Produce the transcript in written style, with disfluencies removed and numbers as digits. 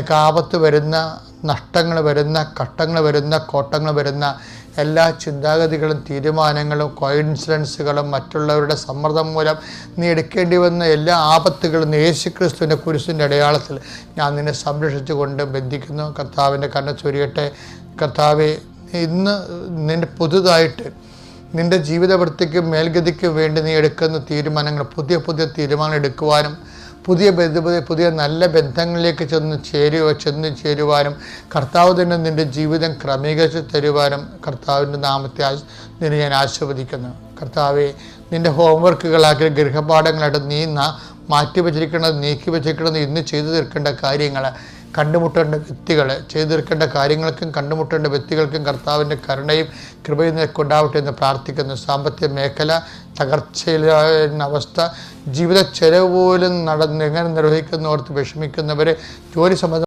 നിനക്ക് ആപത്ത് വരുന്ന, നഷ്ടങ്ങൾ വരുന്ന, കഷ്ടങ്ങൾ വരുന്ന, കോട്ടങ്ങൾ വരുന്ന എല്ലാ ചിന്താഗതികളും തീരുമാനങ്ങളും കോയിൻസിഡൻസുകളും മറ്റുള്ളവരുടെ സമ്മർദ്ദം മൂലം നീ എടുക്കേണ്ടി വന്ന എല്ലാ ആപത്തുകളും യേശുക്രിസ്തുവിൻ്റെ കുരിശിൻ്റെ അടയാളത്തിൽ ഞാൻ നിന്നെ സംരക്ഷിച്ചുകൊണ്ട് ബന്ധിക്കുന്നു. കർത്താവിൻ്റെ കണ്ണ് ചൊരിയട്ടെ. കർത്താവെ, ഇന്ന് നിൻ്റെ പുതുതായിട്ട് നിൻ്റെ ജീവിതവൃത്തിക്കും മേൽഗതിക്കും വേണ്ടി നീ എടുക്കുന്ന തീരുമാനങ്ങൾ, പുതിയ പുതിയ തീരുമാനങ്ങൾ എടുക്കുവാനും പുതിയ നല്ല ബന്ധങ്ങളിലേക്ക് ചെന്ന് ചേരുവാനും കർത്താവ് തന്നെ നിൻ്റെ ജീവിതം ക്രമീകരിച്ച് തരുവാനും കർത്താവിൻ്റെ നാമത്തെ നിന്നെ ഞാൻ ആശീർവദിക്കുന്നു. കർത്താവെ, നിൻ്റെ ഹോംവർക്കുകളാക്കി ഗൃഹപാഠങ്ങളായിട്ട് നീ മാറ്റി വച്ചിരിക്കുന്നത്, നീക്കി വച്ചിരിക്കുന്നത്, ഇന്ന് ചെയ്തു തീർക്കേണ്ട കാര്യങ്ങൾ, കണ്ടുമുട്ടേണ്ട വ്യക്തികൾ, ചെയ്തു തീർക്കേണ്ട കാര്യങ്ങൾക്കും കണ്ടുമുട്ടേണ്ട വ്യക്തികൾക്കും കർത്താവിൻ്റെ കരുണയും കൃപയും നിനക്കുണ്ടാവട്ടെ എന്ന് പ്രാർത്ഥിക്കുന്നു. സാമ്പത്തിക മേഖല തകർച്ചയിലായ അവസ്ഥ, ജീവിത ചെലവ് പോലും എങ്ങനെ നിർവഹിക്കുന്നവർക്ക് വിഷമിക്കുന്നവരെ, ജോലി സംബന്ധം